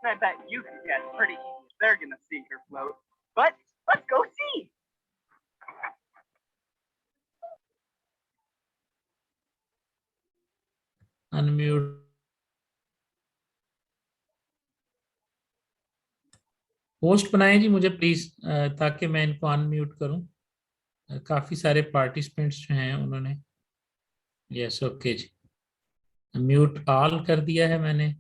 I bet you can guess pretty easy if they're gonna sink or float. But let's go see. Unmute host बनाएं जी मुझे please, ताकि मैं इनको unmute करूं। काफी सारे पार्टिसिपेंट्स जो हैं उन्होंने, यस ओके जी, म्यूट ऑल कर दिया है मैंने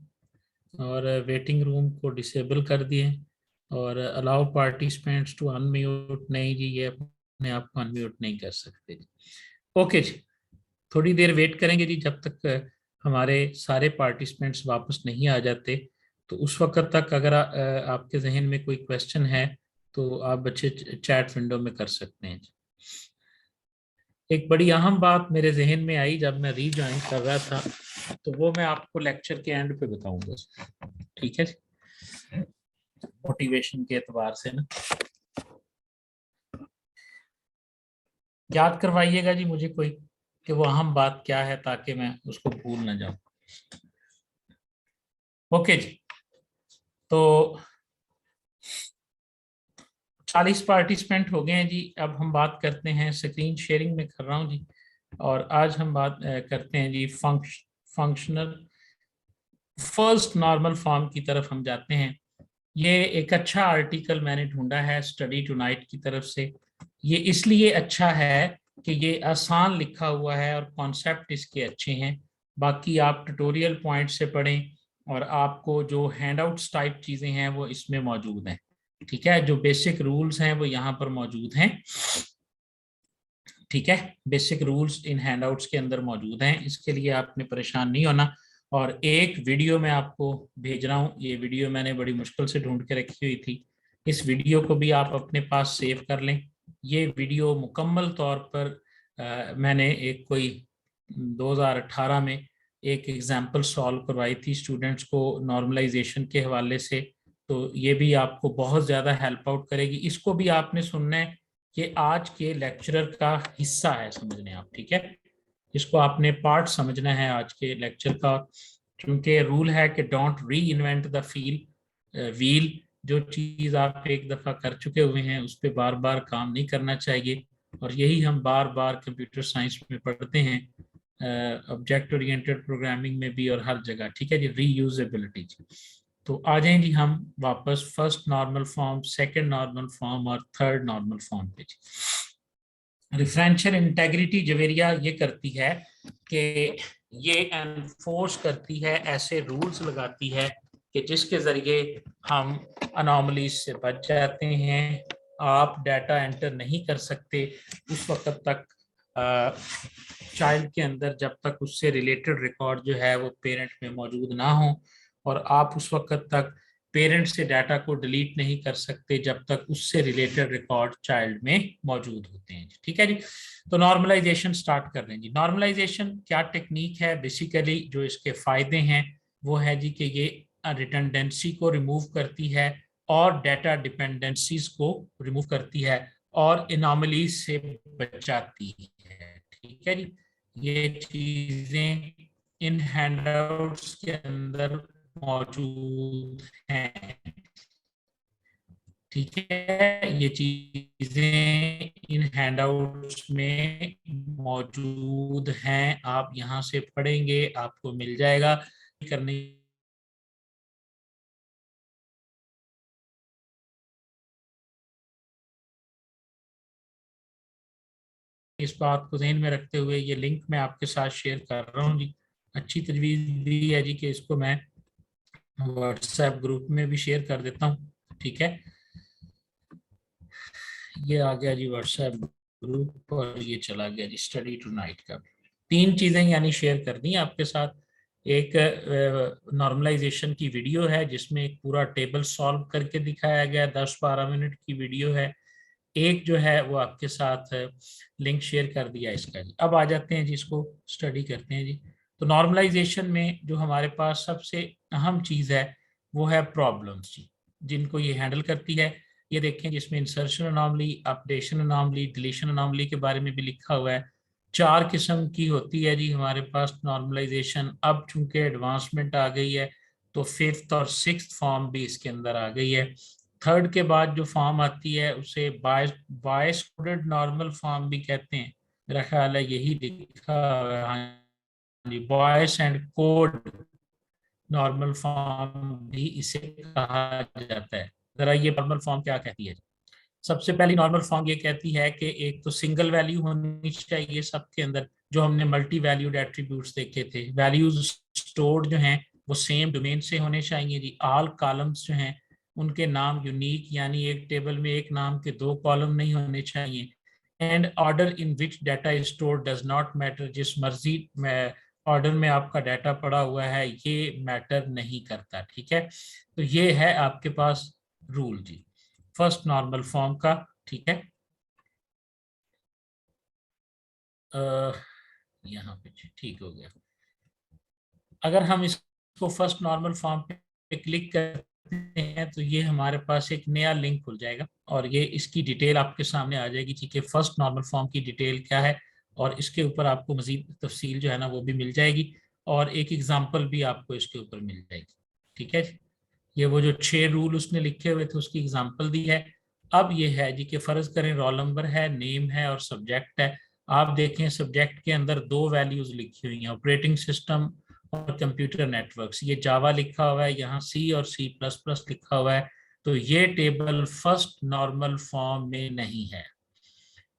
और वेटिंग रूम को डिसेबल कर दिए और अलाउ पार्टिसिपेंट्स टू अनम्यूट, नहीं जी ये अपने आप को अनम्यूट नहीं कर सकते जी। ओके जी, थोड़ी देर वेट करेंगे जी जब तक हमारे सारे पार्टिसिपेंट्स वापस नहीं आ जाते। तो उस वक्त तक अगर आपके जहन में कोई क्वेश्चन है तो आप बच्चे चैट विंडो में कर सकते हैं। एक बड़ी अहम बात मेरे जहन में आई जब मैं रीज्वाइन कर रहा था, तो वो मैं आपको लेक्चर के एंड पे बताऊंगा, ठीक है, मोटिवेशन के एतबार से ना। याद करवाइएगा जी मुझे कोई कि वो अहम बात क्या है ताकि मैं उसको भूल ना जाऊं। ओके जी, तो 40 पार्टिसिपेंट हो गए हैं जी। अब हम बात करते हैं, स्क्रीन शेयरिंग में कर रहा हूं जी, और आज हम बात करते हैं जी फंक्शनल फर्स्ट नॉर्मल फॉर्म की तरफ हम जाते हैं। ये एक अच्छा आर्टिकल मैंने ढूंढा है स्टडी टुनाइट की तरफ से। ये इसलिए अच्छा है कि ये आसान लिखा हुआ है और कॉन्सेप्ट इसके अच्छे हैं। बाकी आप ट्यूटोरियल पॉइंट से पढ़ें और आपको जो हैंडआउट्स टाइप चीजें हैं वो इसमें मौजूद हैं, ठीक है। जो बेसिक रूल्स हैं वो यहाँ पर मौजूद हैं, ठीक है। बेसिक रूल्स इन हैंडआउट्स के अंदर मौजूद हैं, इसके लिए आपने परेशान नहीं होना। और एक वीडियो मैं आपको भेज रहा हूँ, ये वीडियो मैंने बड़ी मुश्किल से ढूंढ के रखी हुई थी। इस वीडियो को भी आप अपने पास सेव कर लें। ये वीडियो मुकम्मल तौर पर मैंने एक कोई 2018 में एक एग्जाम्पल सॉल्व करवाई थी स्टूडेंट्स को नॉर्मलाइजेशन के हवाले से। तो ये भी आपको बहुत ज़्यादा हेल्प आउट करेगी। इसको भी आपने सुनना है, ये आज के लेक्चरर का हिस्सा है, समझने आप, ठीक है। इसको आपने पार्ट समझना है आज के लेक्चर का, क्योंकि रूल है कि डोंट री इन्वेंट द व्हील। जो चीज आप एक दफा कर चुके हुए हैं उस पर बार बार काम नहीं करना चाहिए, और यही हम बार बार कंप्यूटर साइंस में पढ़ते हैं, ऑब्जेक्ट ओरिएंटेड प्रोग्रामिंग में भी और हर जगह, ठीक है जी, रीयूजेबिलिटी। तो आ जाएं जी हम वापस first normal form, second normal form और थर्ड नॉर्मल फॉर्म पे। रिफरेंशियल इंटेग्रिटी जवेरिया ये करती है कि ये एनफोर्स करती है, ऐसे रूल्स लगाती है कि जिसके जरिए हम अनोमलीज से बच जाते हैं। आप डाटा एंटर नहीं कर सकते उस वक्त तक चाइल्ड के अंदर जब तक उससे रिलेटेड रिकॉर्ड जो है वो पेरेंट में मौजूद ना हो, और आप उस वक्त तक पेरेंट से डाटा को डिलीट नहीं कर सकते जब तक उससे रिलेटेड रिकॉर्ड चाइल्ड में मौजूद होते हैं, ठीक है जी। तो नॉर्मलाइजेशन स्टार्ट कर रहे हैं जी। नॉर्मलाइजेशन क्या टेक्निक है, बेसिकली जो इसके फायदे हैं वो है जी कि ये रिडंडेंसी को रिमूव करती है और डाटा डिपेंडेंसीज को रिमूव करती है और एनॉमलीज से बचाती है, ठीक है जी। ये चीजें इन हैंडआउट्स के अंदर मौजूद हैं, ठीक है। ये चीजें इन हैंडआउट्स में मौजूद हैं, आप यहाँ से पढ़ेंगे आपको मिल जाएगा। करने इस बात को ध्यान में रखते हुए ये लिंक मैं आपके साथ शेयर कर रहा हूँ जी। अच्छी तजवीज़ दी है जी कि इसको मैं व्हाट्सएप ग्रुप में भी शेयर कर देता हूँ, ठीक है। ये आ गया जी व्हाट्सएप ग्रुप और ये चला गया जी स्टडी टुनाइट का। तीन चीजें यानी शेयर कर दी आपके साथ। एक नॉर्मलाइजेशन की वीडियो है जिसमें एक पूरा टेबल सॉल्व करके दिखाया गया, 10-12 मिनट की वीडियो है। एक जो है वो आपके साथ लिंक शेयर कर दिया इसका जी। अब आ जाते हैं जी, इसको स्टडी करते हैं जी। तो नॉर्मलाइजेशन में जो हमारे पास सबसे अहम चीज़ है वो है प्रॉब्लम्स जी, जिनको ये हैंडल करती है। ये देखें जिसमें insertion anomaly, updation anomaly, deletion anomaly के बारे में भी लिखा हुआ है। 4 किस्म की होती है जी हमारे पास नॉर्मलाइजेशन। अब चूंकि एडवांसमेंट आ गई है तो 5th और 6th फॉर्म भी इसके अंदर आ गई है। 3rd के बाद जो फॉर्म आती है उसे बायस कोडेड नॉर्मल फॉर्म भी कहते हैं, मेरा ख्याल है यही लिखा हुआ है, हाँ जी, Boyce and Codd normal form भी इसे कहा जाता है। जरा ये नॉर्मल फॉर्म क्या कहती है? सबसे पहली नॉर्मल फॉर्म ये कहती है कि एक तो सिंगल वैल्यू होनी चाहिए सबके अंदर, जो हमने मल्टी वैल्यूड एट्रीब्यूट्स देखे थे। वैल्यूज स्टोर्ड जो हैं वो सेम डोमेन से होने चाहिए जी। ऑल कॉलम्स जो हैं उनके नाम यूनिक, यानी एक टेबल में एक नाम के 2 कॉलम नहीं होने चाहिए। And order in which data is stored does not matter, जिस मर्जी में ऑर्डर में आपका डाटा पड़ा हुआ है ये मैटर नहीं करता, ठीक है। तो ये है आपके पास रूल जी फर्स्ट नॉर्मल फॉर्म का, ठीक है। यहाँ पे ठीक हो गया। अगर हम इसको फर्स्ट नॉर्मल फॉर्म पे क्लिक करते हैं तो ये हमारे पास एक नया लिंक खुल जाएगा और ये इसकी डिटेल आपके सामने आ जाएगी, ठीक है। फर्स्ट नॉर्मल फॉर्म की डिटेल क्या है और इसके ऊपर आपको मजीद तफसील जो है ना वो भी मिल जाएगी और एक एग्जाम्पल भी आपको इसके ऊपर मिल जाएगी, ठीक है। ये वो जो 6 रूल उसने लिखे हुए थे उसकी एग्जाम्पल दी है। अब ये है जी कि फर्ज करें रोल नंबर है, नेम है और सब्जेक्ट है। आप देखें सब्जेक्ट के अंदर 2 वैल्यूज लिखी हुई हैं, ऑपरेटिंग सिस्टम और कंप्यूटर नेटवर्क्स। ये जावा लिखा हुआ है, यहाँ सी और C++ लिखा हुआ है। तो ये टेबल फर्स्ट नॉर्मल फॉर्म में नहीं है।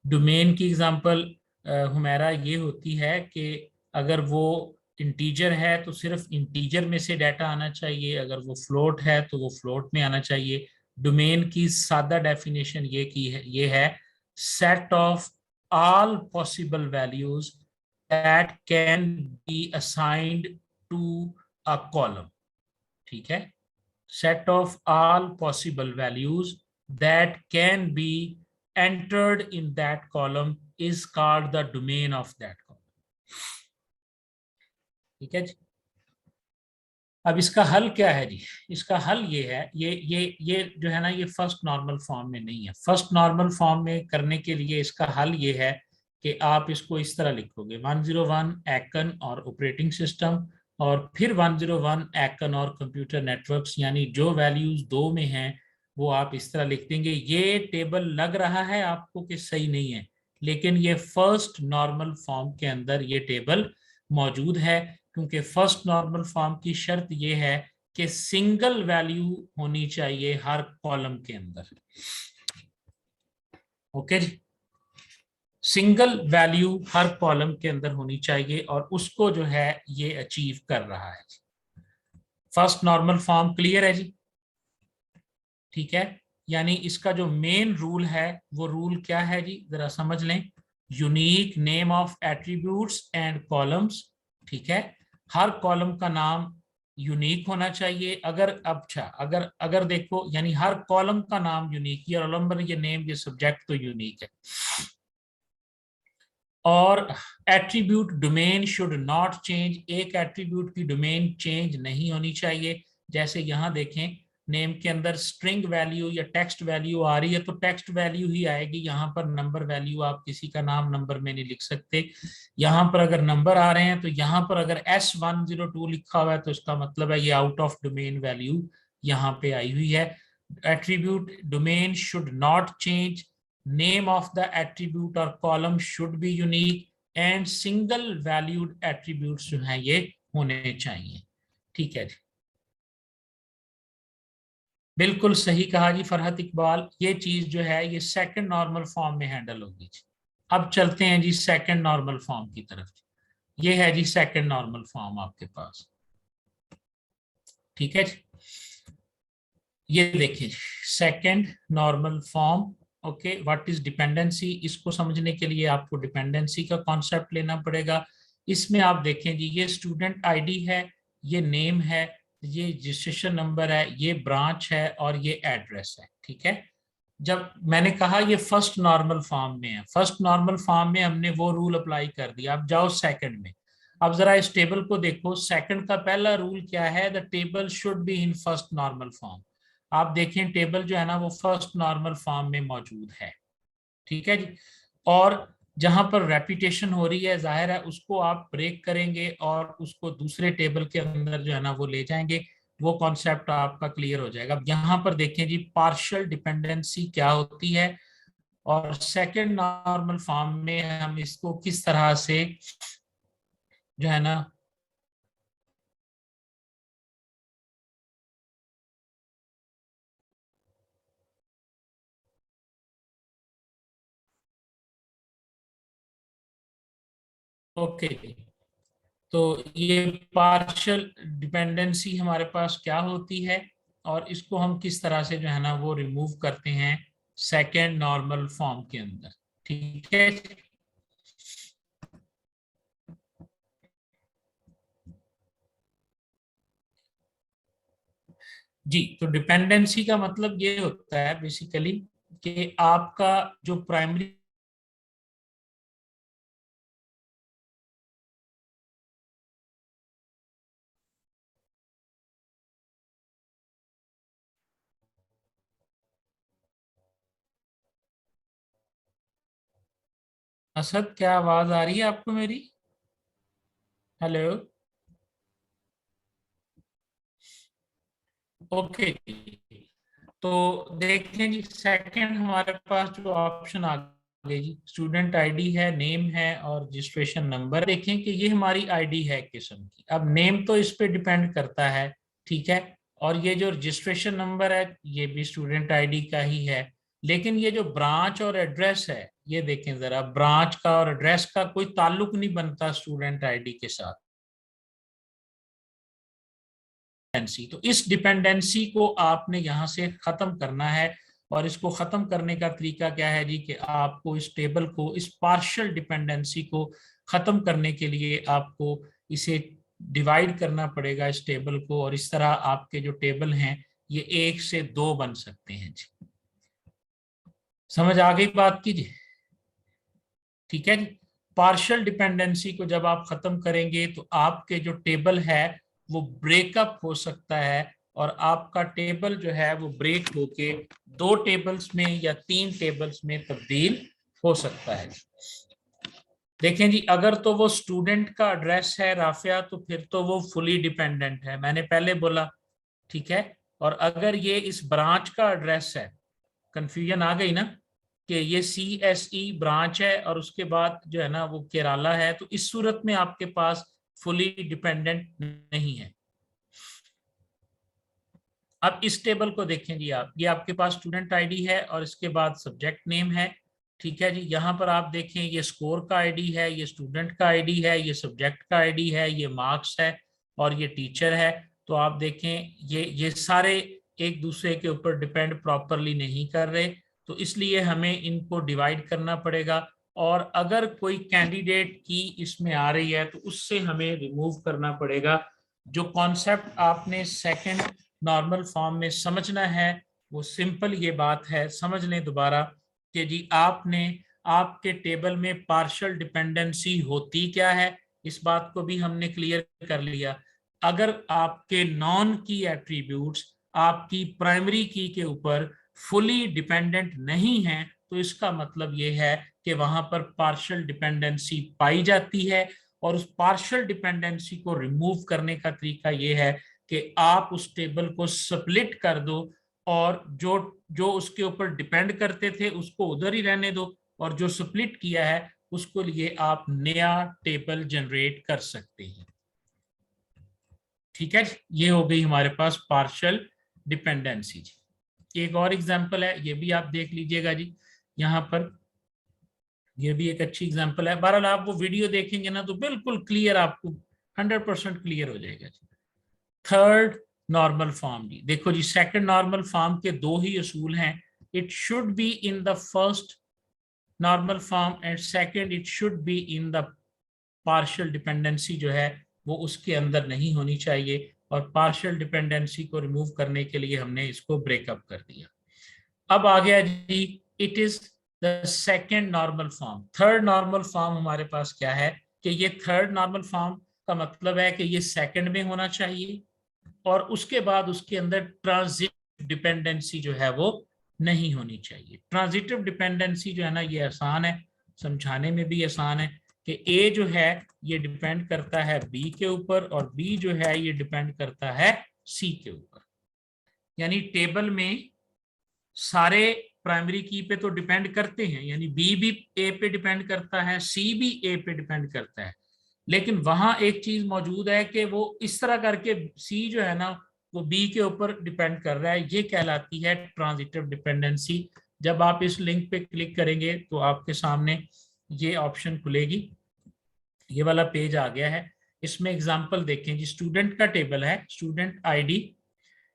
डोमेन की एग्जांपल हुमैरा ये होती है कि अगर वो इंटीजर है तो सिर्फ इंटीजर में से डाटा आना चाहिए, अगर वो फ्लोट है तो वो फ्लोट में आना चाहिए। डोमेन की सादा डेफिनेशन ये है set of all possible values that can be assigned to a column, ठीक है। set of all possible values that can be entered in that column is called the domain of that column, ठीक है जी। अब इसका हल क्या है जी? इसका हल ये है, ये जो है ना ये फर्स्ट नॉर्मल फॉर्म में नहीं है। फर्स्ट नॉर्मल फॉर्म में करने के लिए इसका हल ये है कि आप इसको इस तरह लिखोगे 101 एकन और ऑपरेटिंग सिस्टम और फिर 101 एकन और कंप्यूटर नेटवर्क्स, यानी जो वैल्यूज 2 में हैं वो आप इस तरह लिख देंगे। ये टेबल लग रहा है आपको कि सही नहीं है, लेकिन ये फर्स्ट नॉर्मल फॉर्म के अंदर ये टेबल मौजूद है, क्योंकि फर्स्ट नॉर्मल फॉर्म की शर्त यह है कि सिंगल वैल्यू होनी चाहिए हर कॉलम के अंदर, ओके जी। सिंगल वैल्यू हर कॉलम के अंदर होनी चाहिए और उसको जो है ये अचीव कर रहा है। फर्स्ट नॉर्मल फॉर्म क्लियर है जी, ठीक है। यानी इसका जो मेन रूल है वो रूल क्या है जी, जरा समझ लें। Unique name of attributes and columns, ठीक है। हर कॉलम का नाम यूनिक होना चाहिए। अगर अच्छा अगर अगर देखो यानी हर कॉलम का नाम यूनिक, ये रोल नंबर, ये नेम, ये सब्जेक्ट तो यूनिक है। और attribute domain should not change, एक एट्रीब्यूट की डोमेन चेंज नहीं होनी चाहिए। जैसे यहाँ देखें नेम के अंदर स्ट्रिंग वैल्यू या टेक्स्ट वैल्यू आ रही है तो टेक्स्ट वैल्यू ही आएगी, यहाँ पर नंबर वैल्यू आप किसी का नाम नंबर में नहीं लिख सकते। यहाँ पर अगर नंबर आ रहे हैं तो यहाँ पर अगर S102 लिखा हुआ है तो इसका मतलब है ये आउट ऑफ डोमेन वैल्यू यहाँ पे आई हुई है। Attribute domain should not change, name of the attribute or column should be unique and single valued attributes जो हैं ये होने चाहिए, ठीक है जी। बिल्कुल सही कहा जी फरहत इकबाल, ये चीज जो है ये सेकंड नॉर्मल फॉर्म में हैंडल होगी जी। अब चलते हैं जी सेकंड नॉर्मल फॉर्म की तरफ। ये है जी सेकंड नॉर्मल फॉर्म आपके पास, ठीक है जी। ये देखिए second normal form, okay. What is dependency, इसको समझने के लिए आपको डिपेंडेंसी का कॉन्सेप्ट लेना पड़ेगा। इसमें आप देखें जी ये स्टूडेंट आईडी है, ये नेम है, ये रजिस्ट्रेशन नंबर है, ये ब्रांच है और ये एड्रेस है, ठीक है। जब मैंने कहा ये फर्स्ट नॉर्मल फॉर्म में है, फर्स्ट नॉर्मल फॉर्म में हमने वो रूल अप्लाई कर दिया। अब जाओ सेकंड में। अब जरा इस टेबल को देखो, सेकंड का पहला रूल क्या है, the table should be in first normal form. आप देखें टेबल जो है ना वो फर्स्ट नॉर्मल फॉर्म में मौजूद है, ठीक है जी। और जहां पर रेपिटेशन हो रही है जाहिर है उसको आप ब्रेक करेंगे और उसको दूसरे टेबल के अंदर जो है ना वो ले जाएंगे। वो कॉन्सेप्ट आपका क्लियर हो जाएगा। अब यहाँ पर देखें जी, पार्शियल डिपेंडेंसी क्या होती है और सेकंड नॉर्मल फॉर्म में हम इसको किस तरह से जो है ना ओके। तो ये पार्शियल डिपेंडेंसी हमारे पास क्या होती है और इसको हम किस तरह से जो है ना वो रिमूव करते हैं सेकेंड नॉर्मल फॉर्म के अंदर, ठीक है। जी, तो डिपेंडेंसी का मतलब ये होता है बेसिकली कि आपका जो प्राइमरी असद, क्या आवाज आ रही है आपको मेरी? हेलो। ओके। तो देखें जी, सेकंड हमारे पास जो ऑप्शन आ गए जी, स्टूडेंट आईडी है, नेम है और रजिस्ट्रेशन नंबर। देखें कि ये हमारी आईडी है किस्म की। अब नेम तो इस पे डिपेंड करता है, ठीक है, और ये जो रजिस्ट्रेशन नंबर है ये भी स्टूडेंट आईडी का ही है। लेकिन ये जो ब्रांच और एड्रेस है, ये देखें जरा, ब्रांच का और एड्रेस का कोई ताल्लुक नहीं बनता स्टूडेंट आईडी के साथ। तो इस डिपेंडेंसी को आपने यहां से खत्म करना है। और इसको खत्म करने का तरीका क्या है जी, कि आपको इस टेबल को, इस पार्शियल डिपेंडेंसी को खत्म करने के लिए आपको इसे डिवाइड करना पड़ेगा इस टेबल को, और इस तरह आपके जो टेबल हैं ये 1 से 2 बन सकते हैं जी। समझ आ गई बात की जी? ठीक है जी। पार्शियल डिपेंडेंसी को जब आप खत्म करेंगे तो आपके जो टेबल है वो ब्रेकअप हो सकता है, और आपका टेबल जो है वो ब्रेक होके 2 टेबल्स में या 3 टेबल्स में तब्दील हो सकता है। देखें जी, अगर तो वो स्टूडेंट का एड्रेस है राफिया, तो फिर तो वो फुली डिपेंडेंट है, मैंने पहले बोला, ठीक है। और अगर ये इस ब्रांच का एड्रेस है, कंफ्यूजन आ गई ना, कि ये CSE ब्रांच है और उसके बाद जो है ना वो केराला है, तो इस सूरत में आपके पास फुली डिपेंडेंट नहीं है। अब इस टेबल को देखें जी आप, ये आपके पास स्टूडेंट आईडी है और इसके बाद सब्जेक्ट नेम है, ठीक है जी। यहाँ पर आप देखें ये स्कोर का आईडी है, ये स्टूडेंट का आईडी है, ये सब्जेक्ट का आईडी है, ये मार्क्स है और ये टीचर है। तो आप देखें ये सारे एक दूसरे के ऊपर डिपेंड प्रॉपरली नहीं कर रहे, तो इसलिए हमें इनको डिवाइड करना पड़ेगा। और अगर कोई कैंडिडेट की इसमें आ रही है तो उससे हमें रिमूव करना पड़ेगा। जो कॉन्सेप्ट आपने सेकंड नॉर्मल फॉर्म में समझना है वो सिंपल ये बात है, समझ लें दोबारा, कि जी आपने आपके टेबल में पार्शियल डिपेंडेंसी होती क्या है, इस बात को भी हमने क्लियर कर लिया। अगर आपके नॉन की एट्रीब्यूट्स आपकी प्राइमरी की के ऊपर फुली डिपेंडेंट नहीं है, तो इसका मतलब ये है कि वहां पर पार्शियल डिपेंडेंसी पाई जाती है। और उस पार्शियल डिपेंडेंसी को रिमूव करने का तरीका ये है कि आप उस टेबल को स्प्लिट कर दो, और जो जो उसके ऊपर डिपेंड करते थे उसको उधर ही रहने दो, और जो स्प्लिट किया है उसको लिए आप नया टेबल जनरेट कर सकते हैं। ठीक है, ये हो गई हमारे पास पार्शियल डिपेंडेंसी जी। एक और एग्जांपल है, ये भी आप देख लीजिएगा जी। यहाँ पर ये भी एक अच्छी एग्जांपल है। बहरहाल आप वो वीडियो देखेंगे ना तो बिल्कुल क्लियर, आपको 100% क्लियर हो जाएगा जी। थर्ड नॉर्मल फॉर्म जी, देखो जी, सेकंड नॉर्मल फॉर्म के 2 ही असूल हैं। It should be in the first normal form and second it should be in the partial dependency जो है वो उसके अंदर नहीं होनी चाहिए, और पार्शियल डिपेंडेंसी को रिमूव करने के लिए हमने इसको ब्रेकअप कर दिया। अब आ गया जी, it is the second normal form. Third normal form हमारे पास क्या है, कि ये थर्ड नॉर्मल फॉर्म का मतलब है कि ये सेकंड में होना चाहिए, और उसके बाद उसके अंदर ट्रांजिटिव डिपेंडेंसी जो है वो नहीं होनी चाहिए। ट्रांजिटिव डिपेंडेंसी जो है ना ये आसान है, समझाने में भी आसान है, कि ए जो है ये डिपेंड करता है बी के ऊपर, और बी जो है ये डिपेंड करता है सी के ऊपर। यानी टेबल में सारे प्राइमरी की पे तो डिपेंड करते हैं, यानी बी भी ए पे डिपेंड करता है, सी भी ए पे डिपेंड करता है, लेकिन वहां एक चीज मौजूद है कि वो इस तरह करके सी जो है ना वो बी के ऊपर डिपेंड कर रहा है, ये कहलाती है ट्रांजिटिव डिपेंडेंसी। जब आप इस लिंक पे क्लिक करेंगे तो आपके सामने ये ऑप्शन खुलेगी, ये वाला पेज आ गया है। इसमें एग्जांपल देखें जी, स्टूडेंट का टेबल है, student ID,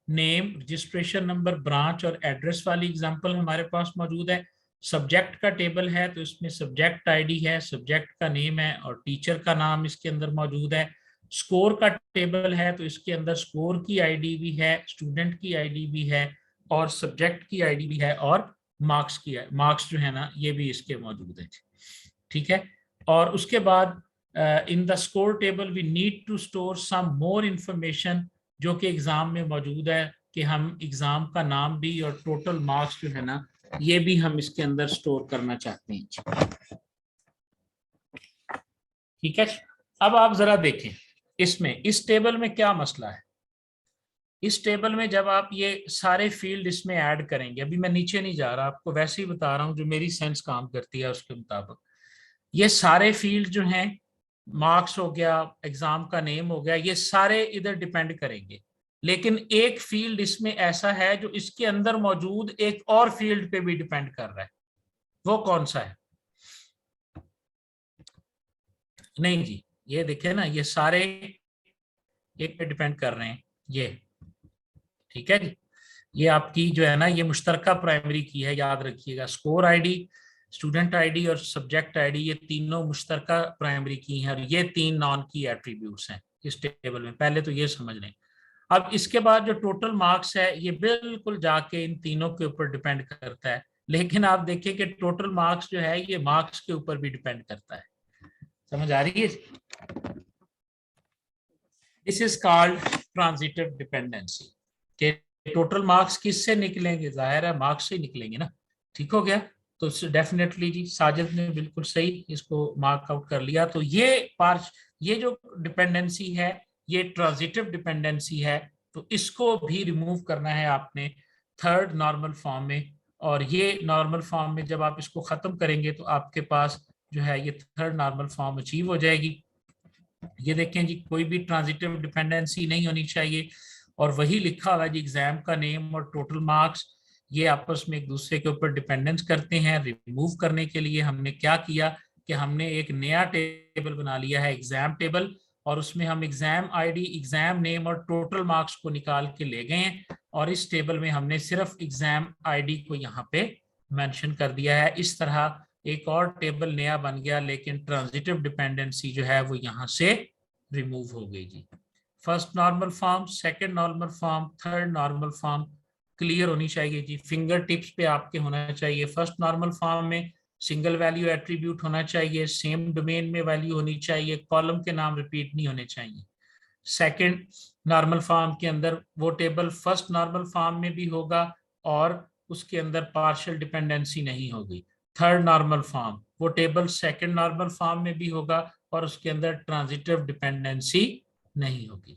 name, registration number, branch और एड्रेस वाली एग्जांपल हमारे पास मौजूद है। सब्जेक्ट का टेबल है तो इसमें सब्जेक्ट आईडी है, सब्जेक्ट का नेम है और टीचर का नाम इसके अंदर मौजूद है। स्कोर का टेबल है तो इसके अंदर स्कोर की आईडी भी है, स्टूडेंट की आईडी भी है और सब्जेक्ट की आईडी भी है और मार्क्स की है, मार्क्स जो है ना ये भी इसके मौजूद है। ठीक है, और उसके बाद in the score table we need to store some more information, जो कि एग्जाम में मौजूद है कि हम एग्जाम का नाम भी और टोटल मार्क्स जो है ना ये भी हम इसके अंदर स्टोर करना चाहते हैं। ठीक है, अब आप जरा देखें इसमें इस टेबल में क्या मसला है। इस टेबल में जब आप ये सारे फील्ड इसमें ऐड करेंगे, अभी मैं नीचे नहीं जा रहा, आपको वैसे ही बता रहा हूं जो मेरी सेंस काम करती है उसके मुताबिक। ये सारे फील्ड जो हैं, मार्क्स हो गया, एग्जाम का नेम हो गया, ये सारे इधर डिपेंड करेंगे, लेकिन एक फील्ड इसमें ऐसा है जो इसके अंदर मौजूद एक और फील्ड पे भी डिपेंड कर रहा है। वो कौन सा है? नहीं जी, ये देखे ना, ये सारे एक पे डिपेंड कर रहे हैं ये। ठीक है जी, ये आपकी जो है ना ये मुश्तरका प्राइमरी की है, याद रखिएगा। स्कोर आईडी, स्टूडेंट आईडी और सब्जेक्ट आईडी, ये तीनों मुश्तरका प्राइमरी की हैं और ये तीन नॉन की एट्रीब्यूट्स हैं इस टेबल में, पहले तो ये समझ लें। अब इसके बाद जो टोटल मार्क्स है ये बिल्कुल जाके इन तीनों के ऊपर डिपेंड करता है, लेकिन आप देखिए कि टोटल मार्क्स जो है ये मार्क्स के ऊपर भी डिपेंड करता है। समझ आ रही है? This is called transitive dependency. के टोटल मार्क्स किससे निकलेंगे? जाहिर है मार्क्स से निकलेंगे ना। ठीक हो गया, तो डेफिनेटली जी साजिद ने बिल्कुल सही इसको मार्क आउट कर लिया। तो ये जो डिपेंडेंसी है ये ट्रांजिटिव डिपेंडेंसी है, तो इसको भी रिमूव करना है आपने थर्ड नॉर्मल फॉर्म में। और ये नॉर्मल फॉर्म में जब आप इसको खत्म करेंगे तो आपके पास जो है ये थर्ड नॉर्मल फॉर्म अचीव हो जाएगी। ये देखें जी, कोई भी ट्रांजिटिव डिपेंडेंसी नहीं होनी चाहिए, और वही लिखा हुआ है जी, एग्जाम का नेम और टोटल मार्क्स ये आपस में एक दूसरे के ऊपर डिपेंडेंस करते हैं। रिमूव करने के लिए हमने क्या किया कि हमने एक नया टेबल बना लिया है, एग्जाम टेबल, और उसमें हम एग्जाम आईडी, एग्जाम नेम और टोटल मार्क्स को निकाल के ले गए हैं, और इस टेबल में हमने सिर्फ एग्जाम आईडी को यहाँ पे मेंशन कर दिया है। इस तरह एक और टेबल नया बन गया, लेकिन ट्रांजिटिव डिपेंडेंसी जो है वो यहाँ से रिमूव हो गई जी। First normal form, second normal form, third normal form clear होनी चाहिए जी, फिंगर टिप्स पे आपके होना चाहिए। फर्स्ट नॉर्मल फॉर्म में सिंगल वैल्यू एट्रीब्यूट होना चाहिए, सेम डोमेन में वैल्यू होनी चाहिए, कॉलम के नाम रिपीट नहीं होने चाहिए। सेकंड नॉर्मल फॉर्म के अंदर वो टेबल फर्स्ट नॉर्मल फॉर्म में भी होगा और उसके अंदर पार्शियल डिपेंडेंसी नहीं होगी। थर्ड नॉर्मल फॉर्म, वो टेबल सेकंड नॉर्मल फॉर्म में भी होगा और उसके अंदर ट्रांजिटिव डिपेंडेंसी नहीं होगी।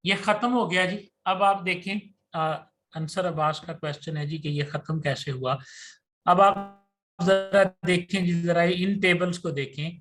ये खत्म हो गया जी। अब आप देखें, अंसर अब्बास का क्वेश्चन है जी कि ये खत्म कैसे हुआ। अब आप जरा देखें जी, जरा इन टेबल्स को देखें।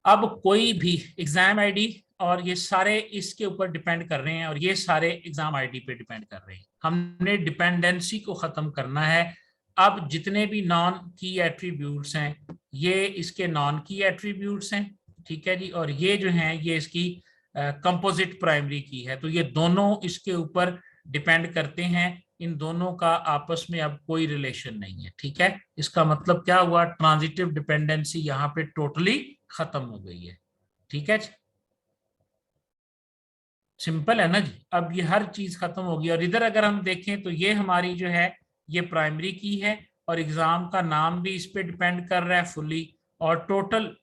अब कोई भी एग्जाम आईडी और ये सारे इसके ऊपर डिपेंड कर रहे हैं और ये सारे एग्जाम आईडी पे डिपेंड कर रहे हैं। हमने डिपेंडेंसी को खत्म करना है। अब जितने भी नॉन की एट्रीब्यूट्स हैं ये इसके नॉन की एट्रीब्यूट्स हैं, ठीक है जी, और ये जो हैं ये इसकी कंपोजिट प्राइमरी की है, तो ये दोनों इसके ऊपर डिपेंड करते हैं। इन दोनों का आपस में अब कोई रिलेशन नहीं है। ठीक है, इसका मतलब क्या हुआ, ट्रांजिटिव डिपेंडेंसी यहाँ पे टोटली खत्म हो गई है। ठीक है, सिंपल है ना जी। अब ये हर चीज खत्म होगी, और इधर अगर हम देखें तो ये हमारी जो है ये प्राइमरी की है और एग्जाम का नाम भी इस पे डिपेंड कर रहा है फुली, और टोटल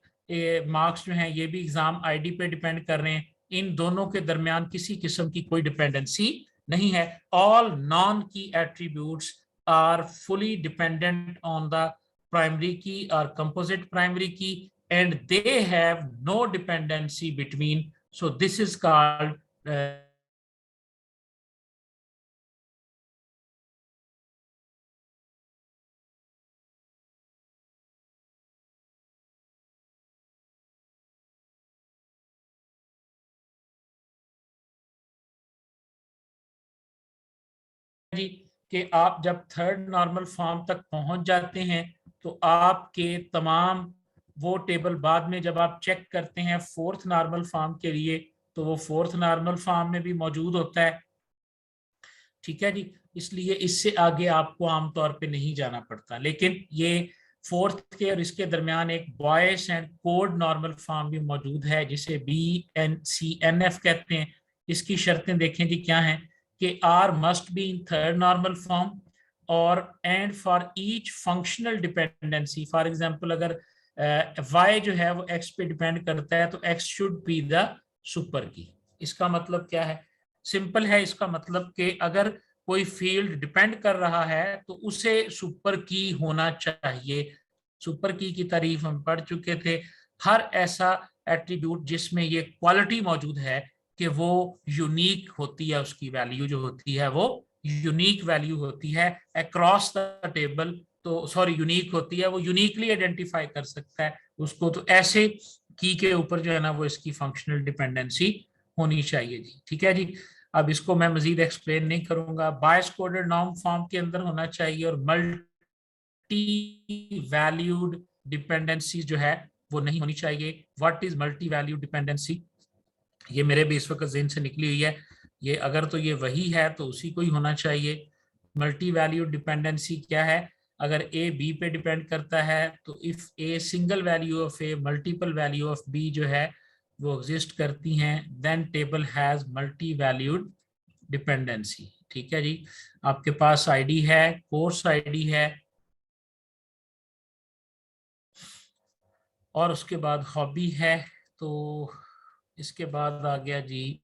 मार्क्स जो हैं ये भी एग्जाम आईडी पे डिपेंड कर रहे हैं। इन दोनों के दरमियान किसी किस्म की कोई डिपेंडेंसी नहीं है। All non key attributes are fully dependent on the primary key और composite primary key, and they have no dependency between, so this is called जी कि आप जब थर्ड नॉर्मल फॉर्म तक पहुंच जाते हैं तो आपके तमाम वो टेबल बाद में जब आप चेक करते हैं फोर्थ नॉर्मल फॉर्म के लिए तो वो फोर्थ नॉर्मल फॉर्म में भी मौजूद होता है। ठीक है जी, इसलिए इससे आगे आपको आमतौर पे नहीं जाना पड़ता। लेकिन ये फोर्थ के और इसके दरमियान एक Boyce and Codd normal form भी मौजूद है जिसे BNC-NF कहते हैं। इसकी शर्तें देखें जी क्या हैं कि R must be in third normal form और and for each functional dependency, for example अगर y जो है वो x पे डिपेंड करता है तो x should be the super की। इसका मतलब क्या है? सिंपल है, इसका मतलब कि अगर कोई फील्ड डिपेंड कर रहा है तो उसे सुपर की होना चाहिए। सुपर की तारीफ हम पढ़ चुके थे। हर ऐसा एट्रीब्यूट जिसमें ये क्वालिटी मौजूद है कि वो यूनिक होती है, उसकी वैल्यू जो होती है वो यूनिक वैल्यू होती है अक्रॉस द टेबल, तो सॉरी यूनिक होती है, वो यूनिकली आइडेंटिफाई कर सकता है उसको। तो ऐसे की के ऊपर जो है ना वो इसकी फंक्शनल डिपेंडेंसी होनी चाहिए जी। ठीक है जी, अब इसको मैं मजीद एक्सप्लेन नहीं करूंगा। बायस कोडेड नॉर्म फॉर्म के अंदर होना चाहिए और मल्टी वैल्यूड डिपेंडेंसी जो है वो नहीं होनी चाहिए। What is multi valued dependency? ये मेरे भी इस वक्त जेहन से निकली हुई है। ये अगर तो ये वही है तो उसी को ही होना चाहिए। मल्टी वैल्यूड डिपेंडेंसी क्या है? अगर ए बी पे डिपेंड करता है तो if a single value of A multiple value of B जो है वो एग्जिस्ट करती हैं then table has multi valued dependency. ठीक है जी, आपके पास आईडी है, कोर्स आईडी है और उसके बाद हॉबी है। तो इसके बाद आ गया जी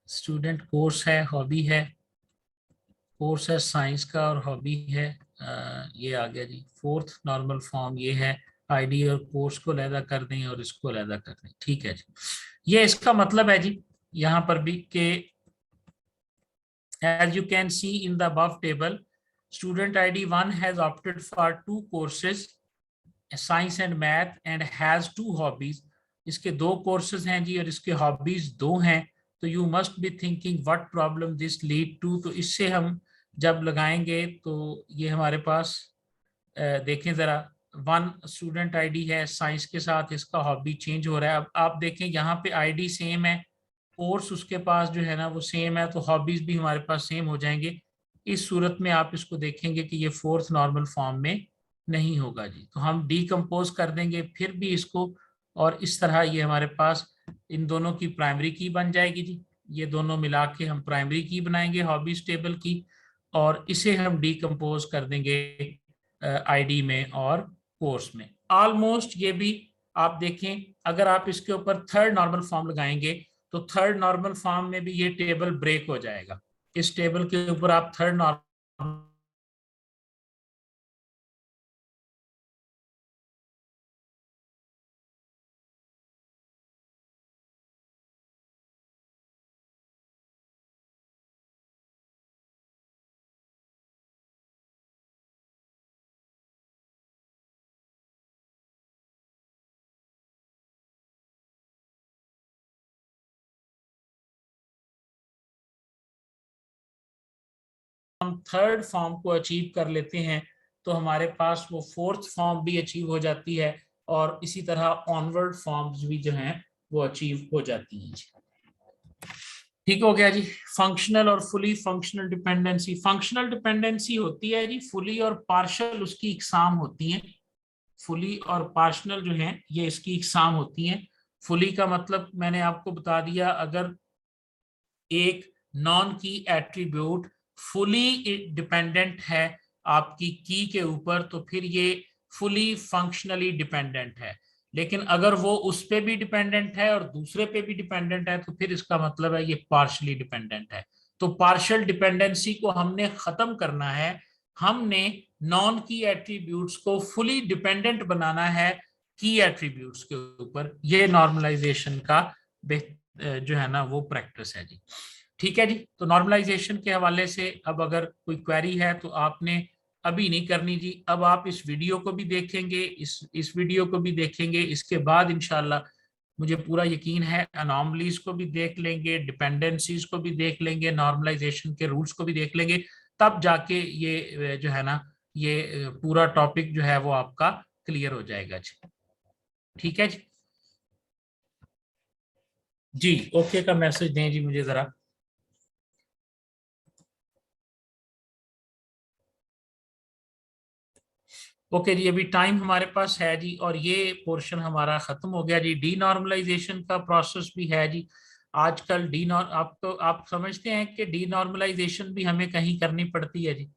स्टूडेंट, कोर्स है, हॉबी है, कोर्स है साइंस का और हॉबी है। ये आ गया जी फोर्थ नॉर्मल फॉर्म, ये है। आईडी और कोर्स को अलहदा कर दें और इसको अलहदा कर दें। ठीक है जी, ये इसका मतलब है जी यहाँ पर भी कि as you can see in the above table, student ID 1 has opted for 2 courses, science and math, and has 2 hobbies. इसके 2 courses हैं जी और इसके hobbies 2 हैं। तो you must be thinking what problem this lead to। तो इससे हम जब लगाएंगे तो ये हमारे पास देखें जरा, 1 स्टूडेंट आईडी है साइंस के साथ, इसका हॉबी चेंज हो रहा है। अब आप देखें यहाँ पे आईडी सेम है, कोर्स उसके पास जो है ना वो सेम है, तो हॉबीज भी हमारे पास सेम हो जाएंगे। इस सूरत में आप इसको देखेंगे कि ये फोर्थ नॉर्मल फॉर्म में नहीं होगा जी। तो हम डीकम्पोज कर देंगे फिर भी इसको, और इस तरह ये हमारे पास इन दोनों की प्राइमरी की बन जाएगी जी। ये दोनों मिला के हम प्राइमरी की बनाएंगे हॉबीज टेबल की, और इसे हम डीकम्पोज कर देंगे आईडी में और कोर्स में। ऑलमोस्ट ये भी आप देखें, अगर आप इसके ऊपर थर्ड नॉर्मल फॉर्म लगाएंगे तो थर्ड नॉर्मल फॉर्म में भी ये टेबल ब्रेक हो जाएगा। इस टेबल के ऊपर आप थर्ड नॉर्मल हम थर्ड फॉर्म को अचीव कर लेते हैं तो हमारे पास वो फोर्थ फॉर्म भी अचीव हो जाती है, और इसी तरह ऑनवर्ड फॉर्म्स भी जो हैं वो अचीव हो जाती हैं। ठीक हो गया जी। फंक्शनल और fully functional dependency. Functional dependency होती है जी फुली और पार्शियल, उसकी इकसाम होती हैं। फुली और पार्शनल जो हैं ये इसकी इकसाम होती हैं। फुली का मतलब मैंने आपको बता दिया, अगर एक नॉन की एट्रीब्यूट फुली डिपेंडेंट है आपकी की के ऊपर तो फिर ये फुली फंक्शनली डिपेंडेंट है। लेकिन अगर वो उस पे भी डिपेंडेंट है और दूसरे पे भी डिपेंडेंट है तो फिर इसका मतलब है ये पार्शली डिपेंडेंट है। तो पार्शियल डिपेंडेंसी को हमने खत्म करना है, हमने नॉन की एट्रीब्यूट्स को फुली डिपेंडेंट बनाना है की एट्रीब्यूट्स के ऊपर। ये नॉर्मलाइजेशन का जो है ना वो प्रैक्टिस है जी। ठीक है जी, तो नॉर्मलाइजेशन के हवाले से अब अगर कोई क्वेरी है तो आपने अभी नहीं करनी जी, अब आप इस वीडियो को भी देखेंगे, इस वीडियो को भी देखेंगे, इसके बाद इंशाल्लाह मुझे पूरा यकीन है अनॉमलीज को भी देख लेंगे, डिपेंडेंसीज को भी देख लेंगे, नॉर्मलाइजेशन के रूल्स को भी देख लेंगे, तब जाके ये जो है ना ये पूरा टॉपिक जो है वो आपका क्लियर हो जाएगा जी। ठीक है जी। जी ओके का मैसेज दें जी मुझे जरा। ओके जी, अभी टाइम हमारे पास है जी, और ये पोर्शन हमारा खत्म हो गया जी। डी नॉर्मलाइजेशन का प्रोसेस भी है जी। आजकल आप समझते हैं कि डी नॉर्मलाइजेशन भी हमें कहीं करनी पड़ती है जी।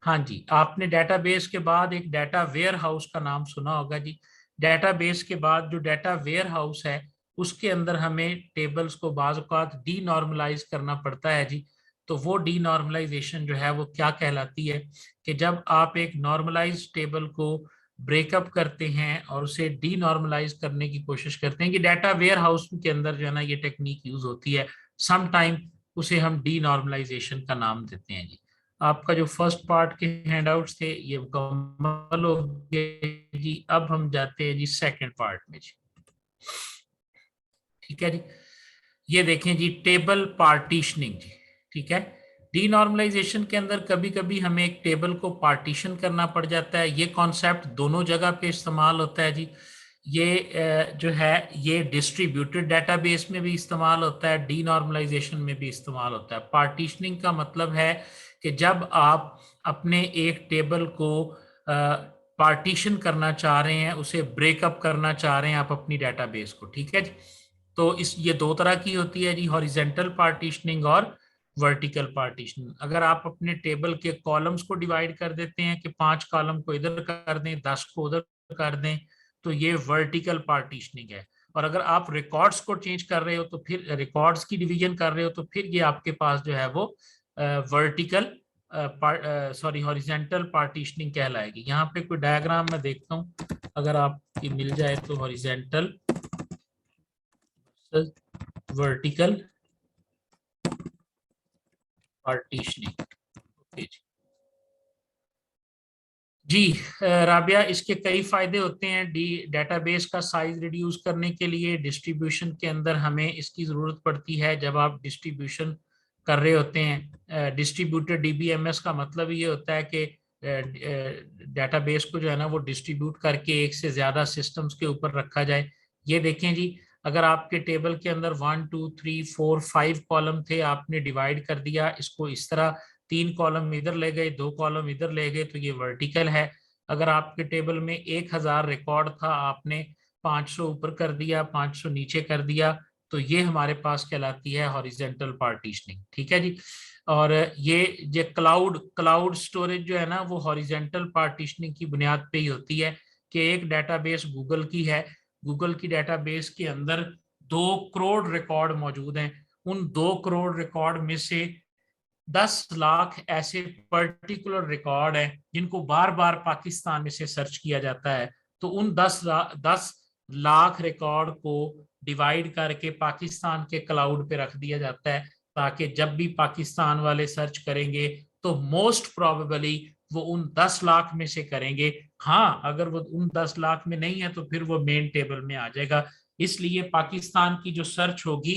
हाँ जी, आपने डेटाबेस के बाद एक डाटा वेयर हाउस का नाम सुना होगा जी। डेटाबेस के बाद जो डाटा वेयर हाउस है उसके अंदर हमें टेबल्स को बाज़ औक़ात डी नॉर्मलाइज करना पड़ता है जी। तो वो डी नॉर्मलाइजेशन जो है वो क्या कहलाती है कि जब आप एक नॉर्मलाइज टेबल को ब्रेकअप करते हैं और उसे डी नॉर्मलाइज करने की कोशिश करते हैं, कि डाटा वेयर हाउस के अंदर जो है ना ये टेक्निक यूज होती है सम टाइम, उसे हम डी नॉर्मलाइजेशन का नाम देते हैं जी। आपका जो फर्स्ट पार्ट के हैंडआउट्स थे ये मुकम्मल हो गए जी। अब हम जाते हैं जी सेकंड पार्ट में जी। ठीक है जी, ये देखें जी टेबल पार्टीशनिंग जी। ठीक है, डीनॉर्मलाइजेशन के अंदर कभी कभी हमें एक टेबल को पार्टीशन करना पड़ जाता है। ये कॉन्सेप्ट दोनों जगह पे इस्तेमाल होता है जी। ये जो है ये डिस्ट्रीब्यूटेड डेटाबेस में भी इस्तेमाल होता है, डीनॉर्मलाइजेशन में भी इस्तेमाल होता है। पार्टीशनिंग का मतलब है कि जब आप अपने एक टेबल को पार्टीशन करना चाह रहे हैं, उसे ब्रेकअप करना चाह रहे हैं आप अपनी डेटाबेस को। ठीक है जी, तो इस ये दो तरह की होती है जी, हॉरिजेंटल पार्टीशनिंग और वर्टिकल पार्टीशनिंग। अगर आप अपने टेबल के कॉलम्स को डिवाइड कर देते हैं कि 5 कॉलम को इधर कर दें, 10 को उधर कर दें, तो ये वर्टिकल पार्टीशनिंग है। और अगर आप रिकॉर्ड्स को चेंज कर रहे हो तो फिर रिकॉर्ड्स की डिवीजन कर रहे हो तो फिर ये आपके पास जो है वो वर्टिकल सॉरी हॉरिजेंटल पार्टीशनिंग कहलाएगी। यहाँ पे कोई डायग्राम मैं देखता हूँ, अगर आपकी मिल जाए तो, हॉरिजेंटल वर्टिकल पार्टीशनिंग। ओके जी। राबिया, इसके कई फायदे होते हैं। डेटाबेस का साइज रिड्यूस करने के लिए डिस्ट्रीब्यूशन के अंदर हमें इसकी ज़रूरत पड़ती है। जब आप डिस्ट्रीब्यूशन कर रहे होते हैं, डिस्ट्रीब्यूटेड डीबीएमएस का मतलब ये होता है कि डेटाबेस को जो है ना वो डिस्ट्रीब्यूट करके एक से ज़्यादा सिस्टम्स के ऊपर रखा जाए। ये देखें जी, अगर आपके टेबल के अंदर 1 2 3 4 5 कॉलम थे, आपने डिवाइड कर दिया इसको इस तरह, 3 कॉलम इधर ले गए, 2 कॉलम इधर ले गए, तो ये वर्टिकल है। अगर आपके टेबल में 1000 रिकॉर्ड था, आपने 500 ऊपर कर दिया, 500 नीचे कर दिया, तो ये हमारे पास कहलाती है हॉरिजेंटल पार्टीशनिंग। ठीक है जी। और ये क्लाउड क्लाउड स्टोरेज जो है ना वो हॉरिजेंटल पार्टीशनिंग की बुनियाद पे ही होती है। कि एक डेटाबेस गूगल की है, गूगल की डेटाबेस के अंदर 2 करोड़ रिकॉर्ड मौजूद हैं। उन 2 करोड़ रिकॉर्ड में से 10 लाख ऐसे पर्टिकुलर रिकॉर्ड हैं जिनको बार बार पाकिस्तान में से सर्च किया जाता है। तो उन 10 लाख रिकॉर्ड को डिवाइड करके पाकिस्तान के क्लाउड पे रख दिया जाता है, ताकि जब भी पाकिस्तान वाले सर्च करेंगे तो मोस्ट प्रोबेबली वो उन 10 लाख में से करेंगे। हाँ, अगर वो उन 10 लाख में नहीं है तो फिर वो मेन टेबल में आ जाएगा। इसलिए पाकिस्तान की जो सर्च होगी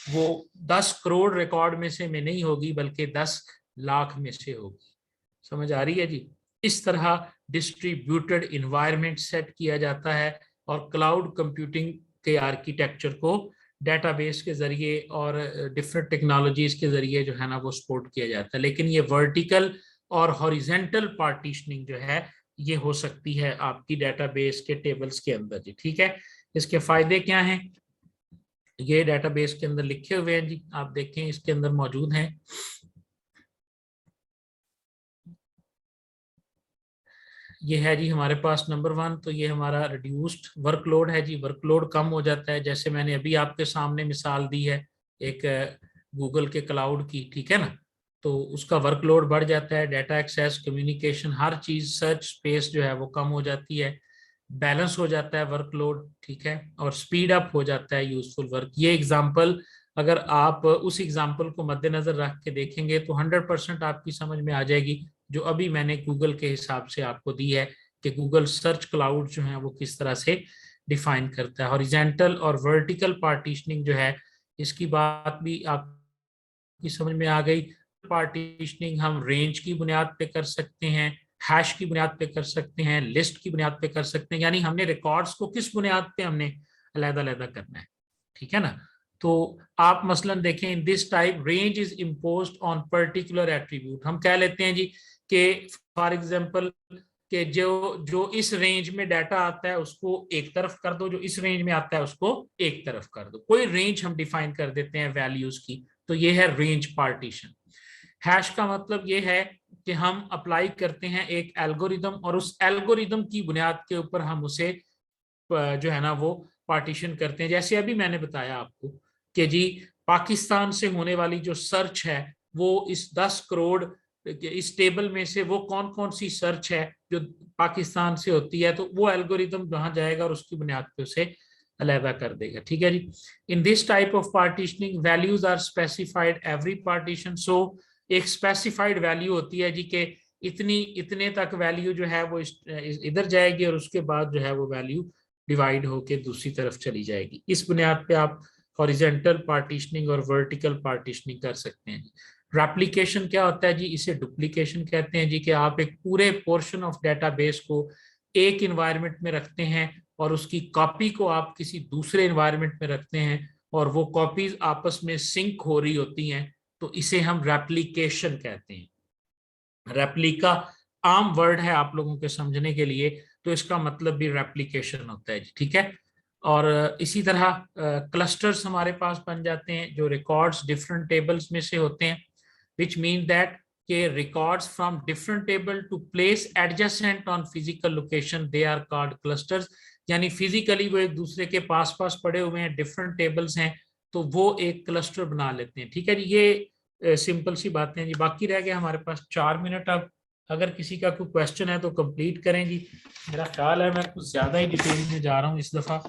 वो 10 करोड़ रिकॉर्ड में से में नहीं होगी, बल्कि 10 लाख में से होगी। समझ आ रही है जी। इस तरह डिस्ट्रीब्यूटेड इन्वायरमेंट सेट किया जाता है और क्लाउड कंप्यूटिंग के आर्किटेक्चर को डेटाबेस के जरिए और डिफरेंट टेक्नोलॉजीज के जरिए जो है ना वो सपोर्ट किया जाता है। लेकिन ये वर्टिकल और हॉरिजेंटल पार्टीशनिंग जो है ये हो सकती है आपकी डेटाबेस के टेबल्स के अंदर जी। ठीक है, इसके फायदे क्या हैं ये डेटाबेस के अंदर लिखे हुए हैं जी, आप देखें इसके अंदर मौजूद हैं। ये है जी हमारे पास नंबर 1, तो ये हमारा रिड्यूस्ड वर्कलोड है जी। वर्कलोड कम हो जाता है, जैसे मैंने अभी आपके सामने मिसाल दी है एक गूगल के क्लाउड की, ठीक है ना, तो उसका वर्कलोड बढ़ जाता है। डाटा एक्सेस, कम्युनिकेशन, हर चीज, सर्च स्पेस जो है वो कम हो जाती है। बैलेंस हो जाता है वर्कलोड, ठीक है, और स्पीड अप हो जाता है यूजफुल वर्क। ये एग्जांपल अगर आप उस एग्जांपल को मद्देनजर रख के देखेंगे तो 100% आपकी समझ में आ जाएगी, जो अभी मैंने गूगल के हिसाब से आपको दी है कि गूगल सर्च क्लाउड जो है वो किस तरह से डिफाइन करता है। हॉरिजॉन्टल और वर्टिकल पार्टीशनिंग जो है, इसकी बात भी आपकी समझ में आ गई। पार्टीशनिंग हम रेंज की बुनियाद पे कर सकते हैं, हैश की बुनियाद पे कर सकते हैं, लिस्ट की बुनियाद पे कर सकते हैं, यानी हमने रिकॉर्ड्स को किस बुनियाद पे हमने अलग-अलग करना है, ठीक है ना। तो आप मसलन देखें, इन this type range is imposed on particular attribute. हम कह लेते हैं जी कि फॉर एग्जांपल कि जो जो इस रेंज में डाटा आता है उसको एक तरफ कर दो, जो इस रेंज में आता है उसको एक तरफ कर दो। कोई रेंज हम डिफाइन कर देते हैं वैल्यूज की, तो ये है रेंज पार्टीशन। हैश का मतलब ये है कि हम अप्लाई करते हैं एक एल्गोरिदम, और उस एल्गोरिदम की बुनियाद के ऊपर हम उसे जो है ना वो पार्टीशन करते हैं। जैसे अभी मैंने बताया आपको कि जी पाकिस्तान से होने वाली जो सर्च है वो इस 10 करोड़ इस टेबल में से वो कौन कौन सी सर्च है जो पाकिस्तान से होती है, तो वो एल्गोरिदम वहां जाएगा और उसकी बुनियाद पे उसे अलहदा कर देगा, ठीक है जी। In this type of partitioning values are specified every partition. So एक स्पेसिफाइड वैल्यू होती है जी के इतने तक वैल्यू जो है वो इधर जाएगी और उसके बाद जो है वो वैल्यू डिवाइड होके दूसरी तरफ चली जाएगी। इस बुनियाद पे आप हॉरिजॉन्टल पार्टीशनिंग और वर्टिकल पार्टीशनिंग कर सकते हैं। रेप्लिकेशन क्या होता है जी, इसे डुप्लीकेशन कहते हैं जी, कि आप एक पूरे पोर्शन ऑफ डेटाबेस को एक इन्वायरमेंट में रखते हैं और उसकी कॉपी को आप किसी दूसरे इन्वायरमेंट में रखते हैं और वो कॉपीज आपस में सिंक हो रही होती हैं, तो इसे हम रेप्लिकेशन कहते हैं। रेप्लिका आम वर्ड है आप लोगों के समझने के लिए, तो इसका मतलब भी रेप्लिकेशन होता है, ठीक है। और इसी तरह क्लस्टर्स हमारे पास बन जाते हैं जो रिकॉर्ड्स डिफरेंट टेबल्स में से होते हैं, which mean that के records from different table to place adjacent on physical location they are called clusters। यानी फिजिकली वो एक दूसरे के पास पास पड़े हुए हैं, डिफरेंट टेबल्स हैं, तो वो एक क्लस्टर बना लेते हैं, ठीक है जी। ये सिंपल सी बातें हैं जी। बाकी रह गया हमारे पास 4 मिनट। अब अगर किसी का कोई क्वेश्चन है तो कंप्लीट करें जी। मेरा ख्याल है मैं कुछ ज्यादा ही डिटेल में जा रहा हूँ इस दफा,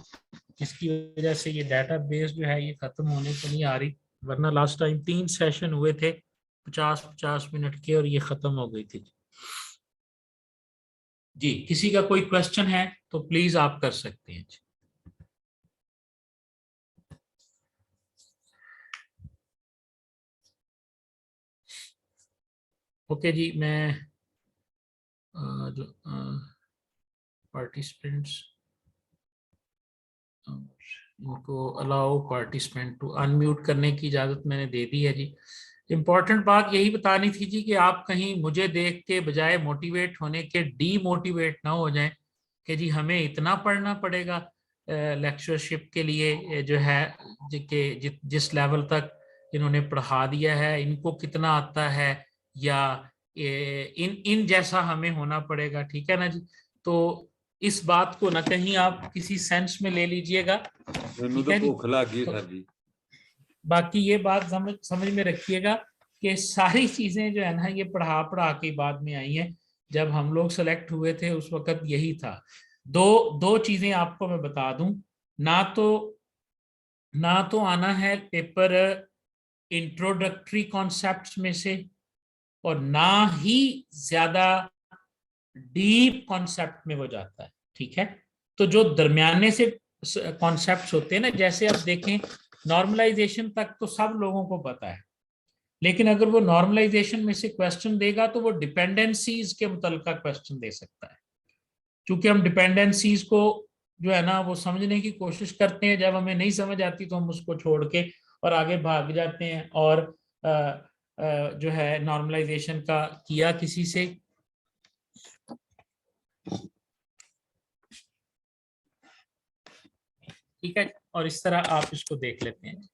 जिसकी वजह से ये डाटाबेस जो है ये खत्म होने को नहीं आ रही, वरना लास्ट टाइम 3 सेशन हुए थे 50-50 मिनट के और ये खत्म हो गई थी जी। किसी का कोई क्वेश्चन है तो प्लीज आप कर सकते हैं जी। ओके जी, मैं जो पार्टिसिपेंट्स इनको अलाउ पार्टिसिपेंट टू अनम्यूट करने की इजाजत मैंने दे दी है जी। इम्पॉर्टेंट बात यही बतानी थी जी कि आप कहीं मुझे देख के बजाय मोटिवेट होने के डीमोटिवेट ना हो जाएं कि जी हमें इतना पढ़ना पड़ेगा लेक्चरशिप के लिए जो है कि जिस लेवल तक इन्होंने पढ़ा दिया है इनको कितना आता है, या इन इन जैसा हमें होना पड़ेगा, ठीक है ना जी। तो इस बात को ना कहीं आप किसी सेंस में ले लीजिएगा, ठीक है जी। तो बाकी ये बात समझ में रखिएगा कि सारी चीजें जो है ना ये पढ़ा पढ़ा के बाद में आई हैं। जब हम लोग सेलेक्ट हुए थे उस वक्त यही था। दो दो चीजें आपको मैं बता दूं, ना तो आना है पेपर इंट्रोडक्टरी कॉन्सेप्ट्स में से, और ना ही ज्यादा डीप कॉन्सेप्ट में वो जाता है, ठीक है। तो जो दरमियाने से कॉन्सेप्ट्स होते हैं ना, जैसे आप देखें नॉर्मलाइजेशन तक तो सब लोगों को पता है, लेकिन अगर वो नॉर्मलाइजेशन में से क्वेश्चन देगा तो वो डिपेंडेंसीज के मुतल्लिका क्वेश्चन दे सकता है। क्योंकि हम डिपेंडेंसीज को जो है ना वो समझने की कोशिश करते हैं, जब हमें नहीं समझ आती तो हम उसको छोड़ के और आगे भाग जाते हैं, और जो है नॉर्मलाइजेशन का किया किसी से, ठीक है। और इस तरह आप इसको देख लेते हैं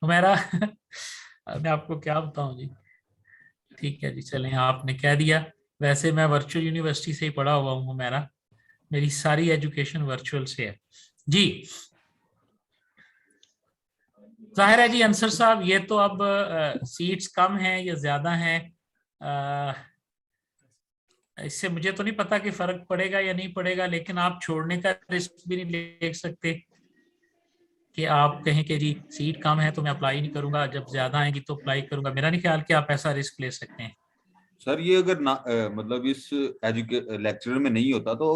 हमारा मैं आपको क्या बताऊं जी, ठीक है जी। चलें, आपने कह दिया। वैसे मैं वर्चुअल यूनिवर्सिटी से ही पढ़ा हुआ हूँ, मेरी सारी एजुकेशन वर्चुअल से है जी। जाहिर है जी अंसर साहब, ये तो अब सीट्स कम हैं या ज्यादा हैं, इससे मुझे तो नहीं पता कि फर्क पड़ेगा या नहीं पड़ेगा, लेकिन आप छोड़ने का रिस्क भी नहीं ले सकते कि आप कहें कि जी सीट कम है तो मैं अप्लाई नहीं करूंगा, जब ज्यादा आएगी तो अप्लाई करूंगा। मेरा नहीं ख्याल कि आप ऐसा रिस्क ले सकते हैं। सर ये अगर ना मतलब इस लेक्चर में नहीं होता तो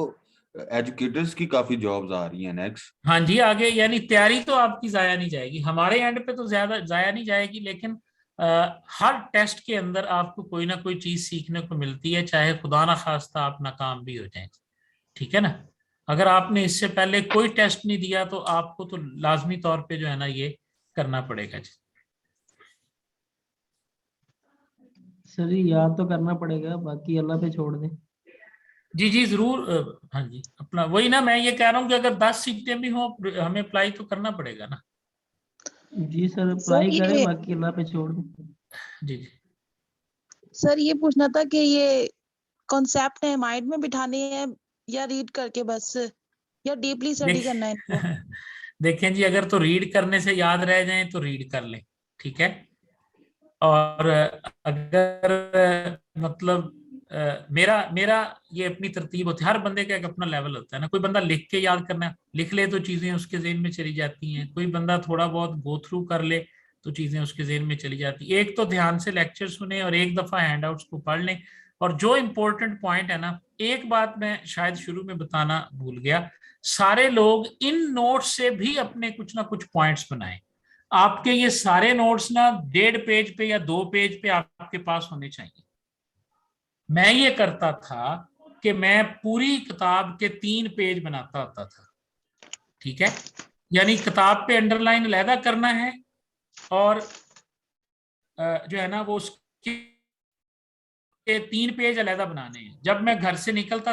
एजुकेटर्स की काफी जॉब्स आ रही हैं नेक्स्ट। हाँ जी, आगे यानी तैयारी तो आपकी जाया नहीं जाएगी, हमारे एंड पे तो ज्यादा जाया नहीं जाएगी, लेकिन हर टेस्ट के अंदर आपको कोई ना कोई चीज सीखने को मिलती है, चाहे खुदा ना खास्ता आप नाकाम भी हो जाए। ठीक है ना। अगर आपने इससे पहले कोई टेस्ट नहीं दिया तो आपको तो लाजमी तौर पे जो है ना ये करना पड़ेगा जी। सर जी याद तो करना पड़ेगा, बाकी अल्लाह पे छोड़ दें। जी जी जरूर। हाँ जी, अपना वही ना, मैं ये कह रहा हूँ कि अगर 10 सीटें भी हों हमें अप्लाई तो करना पड़ेगा ना। जी सर, अप्लाई करें, बाकी अल्लाह पे छोड़ दें। जी जी सर ये पूछना था कि ये कॉन्सेप्ट है माइंड में बिठाने हैं या रीड करके बस, या डीपली स्टडी करना है इनको? देखें जी, अगर तो रीड करने से याद रह जाए तो रीड कर लें, ठीक है। और अगर मतलब मेरा मेरा ये अपनी तरतीब होती है, हर बंदे का एक अपना लेवल होता है ना। कोई बंदा लिख के याद करना, लिख ले तो चीजें उसके जेहन में चली जाती हैं, कोई बंदा थोड़ा बहुत गो थ्रू कर ले तो चीजें उसके जेहन में चली जाती है। एक तो ध्यान से लेक्चर सुने और एक दफा हैंडआउट्स को पढ़ लें। और जो इम्पोर्टेंट पॉइंट है ना, एक बात मैं शायद शुरू में बताना भूल गया, सारे लोग इन नोट्स से भी अपने कुछ ना कुछ पॉइंट्स बनाएं। आपके ये सारे नोट्स ना 1.5 पेज पे या 2 पेज पे आपके पास होने चाहिए। मैं ये करता था कि मैं पूरी किताब के 3 पेज बनाता होता था, ठीक है। यानी किताब पे अंडरलाइन अलहदा करना है और जो है ना वो उसके 3 पेज अलहदा बनाने हैं। जब मैं घर से निकलता